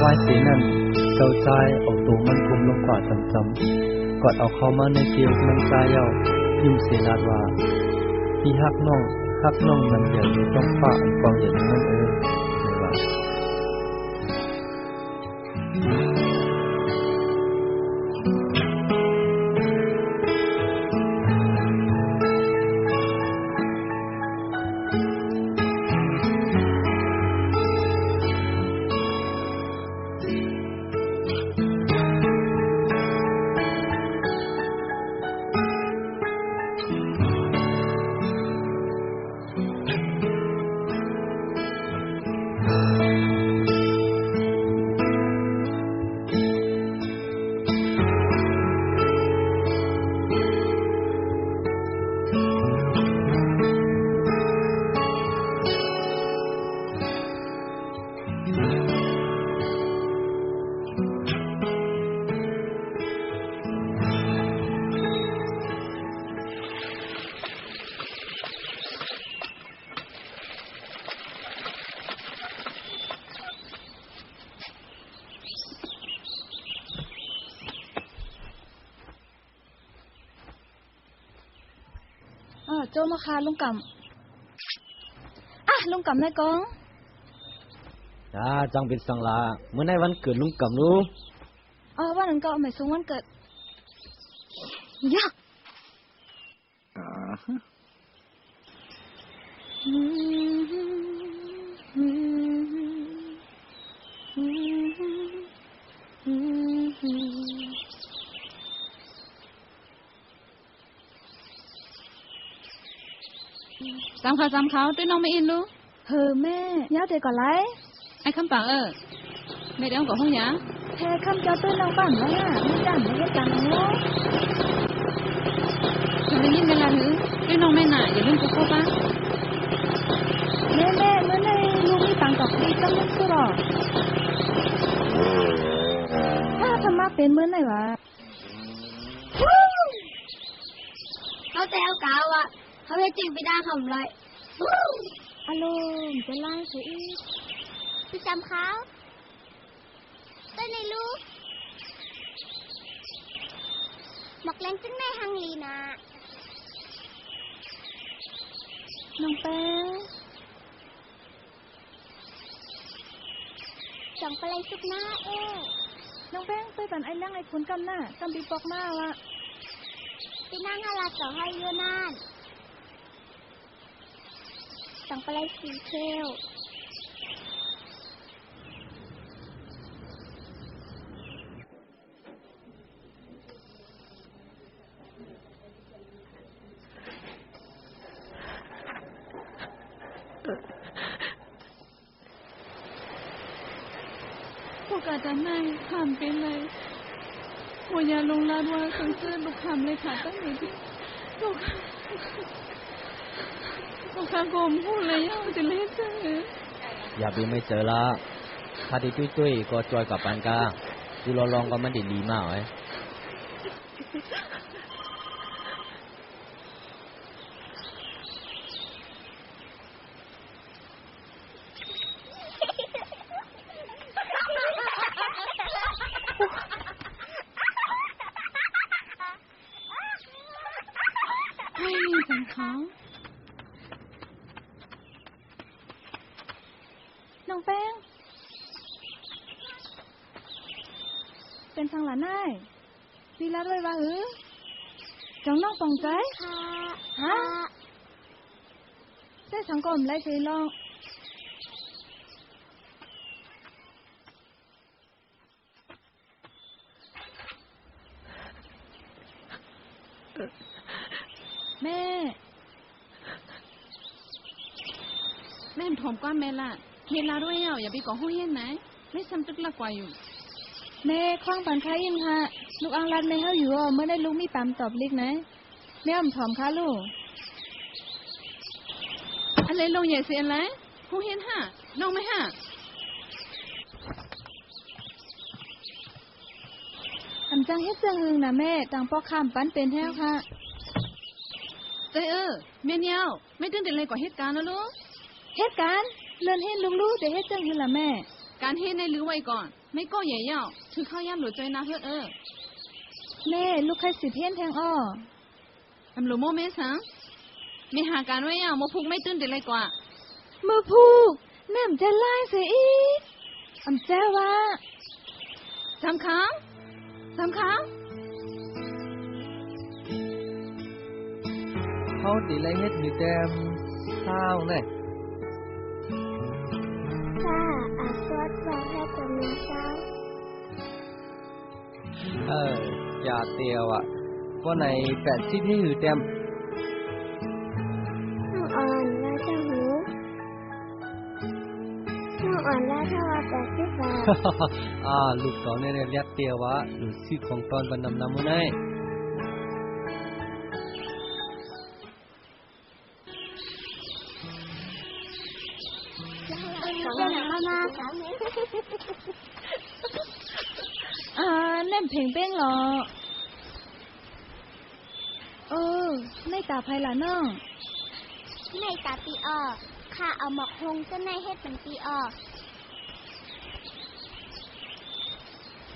ายสีนั่นเจ้าใจเอาตัวมันกุมลงกว่าจำๆกอดเอาเข้ามาในเกลียวมันใจเย้ายิ้มเสียลาดว่าพี่ฮักน้องมันเดี๋ยวนี้ต้องฝ่าอันกองอย่างนั้นไม่ว่าโจมาคาลุงกำลุงกำนายกองจ้าจังเป็นสังลาเมื่อในวันเกิดลุงกำรู้วันนั้นก็หมายถึงวันเกิดยักจำเขาด้วยน้องไม่อินรู้แม่ย้าเตะก่อนไรไอ้คำปังไม่ได้เอากับห้องยาแค่คำเจ้าด้วยน้องปั่นแล้วไม่จันไม่ได้จังเนาะทำไมยิ่งเวลาหือด้วยน้องไม่หน่าอย่าลืมกูเข้าป้าแม่เมื่อในลูกมีตังกับพี่ต้องเล่นสู้หรอถ้าทำมาเป็นเมื่อไหร่วะเขาแต่เอากาวอะเขาให้จริงไปได้ทำไรอารมณ์จะไล่เสียอีกพี่จำเขาต้นในลูกหมกแรงจึงในฮังลีนะน้องแป้งจังไปเลยสุดหน้าน้องแป้งไปปั่นไอ้นั่งไอ้คุณกำหน้ากำปีปอกหน้าวะไปนั่งฮาลาต่อให้เยอะนานจังไปเลยสีเทลพวกอาจารย์นายทำเป็นเลยหัวยาลงลาดว่าสังเกตลูกคำเลยค่ะตั้งแต่ที่ลูกค้าโกมพูดเลยย่าจะเล่นจังอย่าบีไม่เจอละถ้าที่ตุ้ยก็จอยกับปันกาดูลองก็มันดีมากเลยน้องแป้งเป็นทางหลานได้วีละด้วยว่าจังน้องปองใจฮะได้สังคมไล่เคยลองแม่ถมก้อนแม่ละเวลาด้วยอย่าไปก่อห้องเย็นไหนไม่ซ้ำตึกละกว่าอยู่แม่คว้างปันค้ายิงค่ะลูกอังรัดแม่เฮาอยู่เมื่อได้ลูกมีปั๊มตอบลิกนะแม่อมถอมค่ะลูกอะไรลงใหญ่เสียอะไรห้องเย็นห่าน้องไม่ห่าอันจังเฮ็ดจังหึงนะแม่ต่างปอกข้ามปั้นเป็นแท้ค่ะใจแม่เนียวไม่ตื่นเต้นเลยกว่าเหตุการณ์นะลูกเหตุการณ์เลื่อนเฮ็ดลูกๆแต่เฮ็ดจังหึงล่ะแม่การเฮ็ดในลือไว้ก่อน ไม่ก็ใหญ่เย่าถือข้าวย่ำหลุดใจนะเพื่อแม่ลูกใครสิเพี้ยนแทงอ้ออำหลุโมเมสังมีหาการไว้ย่าโมพุกไม่ตื่นเด็ดเลยกว่ามือพูกแม่มจะไล่เสียอีกอำแจ้ว่าจำค้างเขาติไรเฮ็ดหือแต้มเช้าแน่ค่ะอาสวดว่าให้จำนวนเช้าอย่าเตียวอ่ะว่าใน80ให้หือแต้มน้องอ่อนว่าเจ้าหูน้องอ่อนว่าถ้าว่า80 บาทลูกเก่าเนี่ยเรียกเตียววะหรือซื้อของตอนบรรนำมื้อไหนแน่มเพลงเป้งหรอไม่ตาไผล่ะน้องในตาปีออข้าเอาหมอกฮงจะในเฮ็ดเป็นปีอ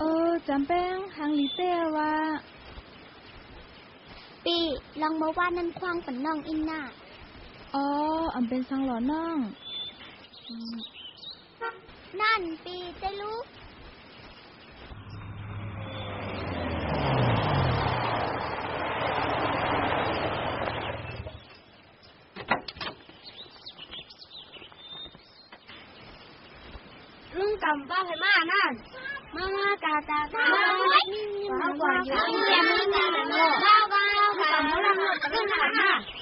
อจำแป้งหังลิเต้ว่าปีลองมาว่านั่นควางเป็นน้องอินน่ะอำเป็นสังหลอน้องนั่นปีได้รู้ลุงกำป้าให้มานั่นมากากากาว้าวกว่าอยู่ที่แม่มึงนั่นน่ะว้าวกำมาลังรถนั่นน่ะ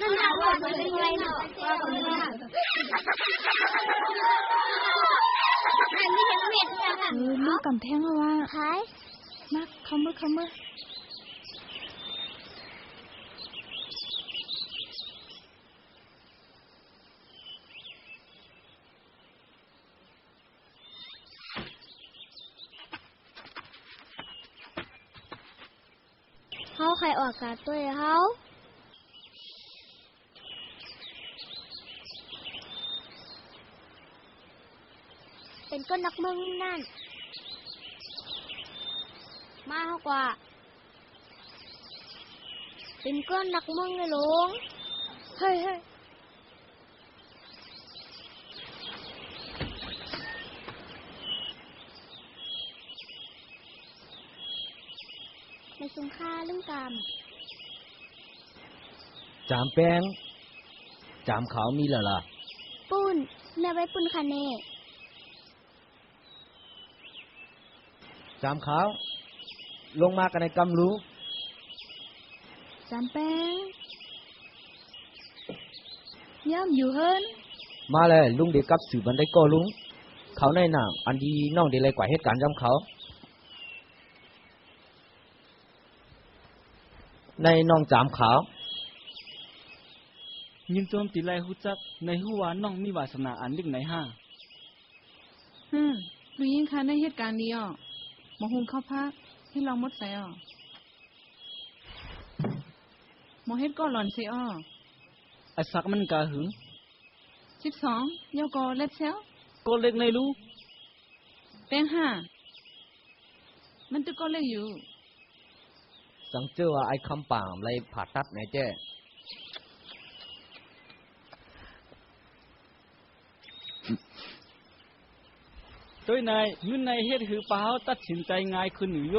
นั่นน่ะว่าเป็นไรเนาะว่าเป็นไรนั่นนี่เห็นเม็ดจังอ่ะลูกกำแทงว่าหายมาเข้ามือเฮาใครออกกาดตัวเฮาเป็นก้นนักมึงนั่นมาเฮากว่าเป็นก้นนักมึงเลยลุงเฮ้ยในสุงค่าเรื่องกรรมจามแป้งจามขาวมีเหรอล่ะปุ้นแม่ไว้ปุ้นคาเน่จามขาวลงมากันในกำรู้จามแป้งย่ำอยู่เฮินมาเลยลุงเด็กกับสื่อบันไดก็ลุงเขาในหน้าอันดีน้องเด็กเลยกว่าเหตุการณ์จำเขาในน้องจามขาวยิงโจมตีไล่ฮู้จักในฮู้ว่าน้องมีวาสนาอันลึกในห้าดูยิ่งคันในเหตุการณ์นี้มาหุงข้าวพักให้ลองมดใส่หมอเฮ็ดก็หล่อนสิไอ้สักมันกะหึง12ยอก็เล็บเซลก็เล็กในรู้แป้ง5มันตึกก็เล็กอยู่สังเจอว่าไอ้คำป่ามเลยผ่าตัดไหนเจ้ด้วยนายเงินในเฮ็ดหือเปล่าตัดสินใจง่ายขึ้นอยู่โย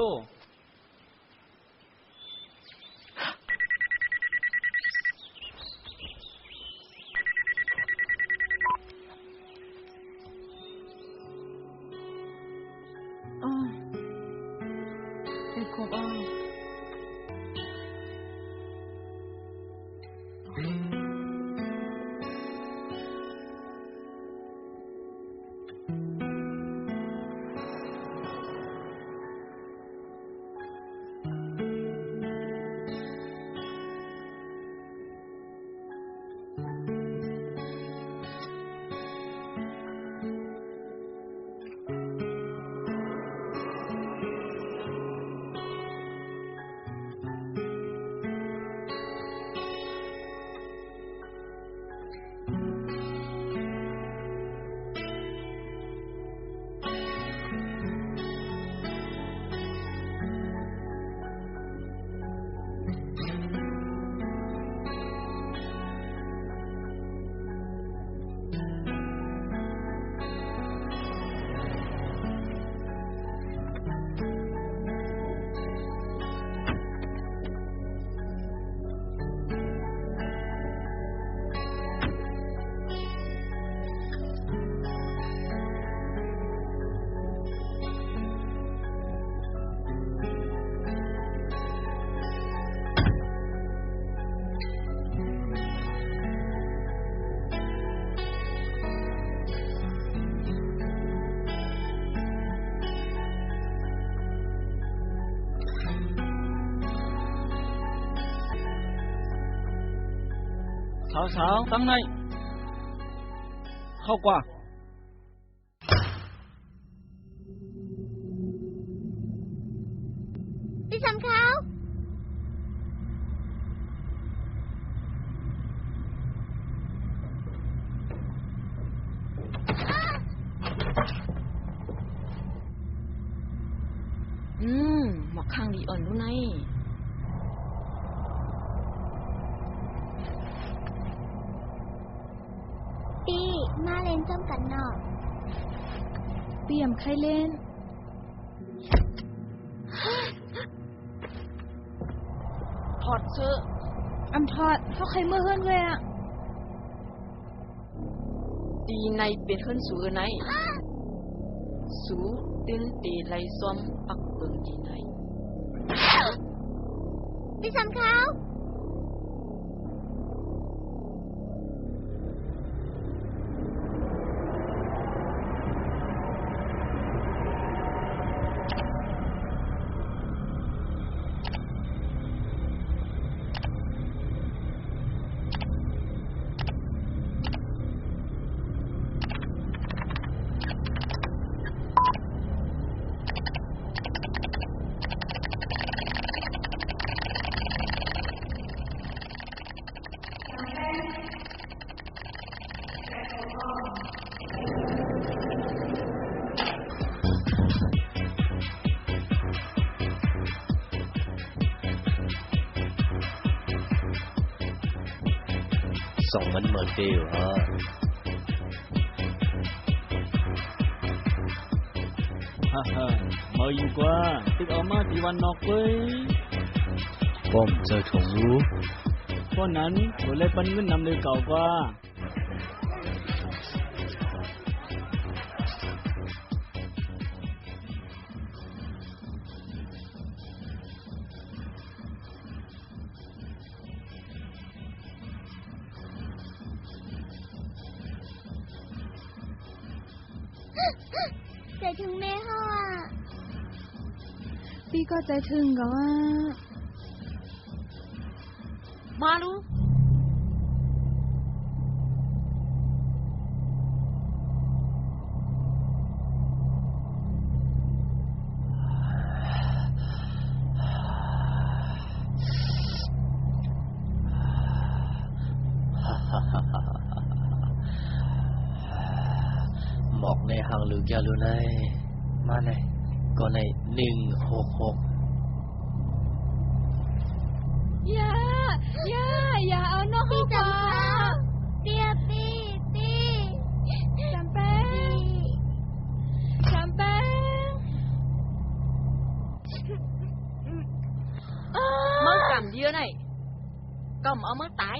เป็นครบ สาวๆตั้งในเข้ากว่าพี่สำเขาหมอกข้างดีอ่อนดูไนปีมาเล่นจ้ำกันเนาะ เปี่ยมใครเล่นถอดเสื้อ อำทอดเขาใครเมื่อเฮือนเว้ยอะ ตีในเป็นเฮือนสูไนสูตื่นตีไหลซ้อมปักเบิ่งตีในพี่สำเขาส่งมันเหมือนเดียวฮะฮ่ามาอยู่กว่าติ๊กเอามาที่วันนอกเว้ย ป้อมเจอถงรู้ เพราะนั้นเราเลยปันเงินนำเลยเก่ากว่าใจถึงแม่เขาอ่ะ ปีก็ใจถึงก็ว่า มาดูหมอกในหางหรือยาลูไนมาในก็ใน166อย่าเอาน้องเข้า พี่ ป่า สำเขาเปียปี จำแป้งจำแป้ง เมื่อกำเยอะไนก็เอาเมื่อตาย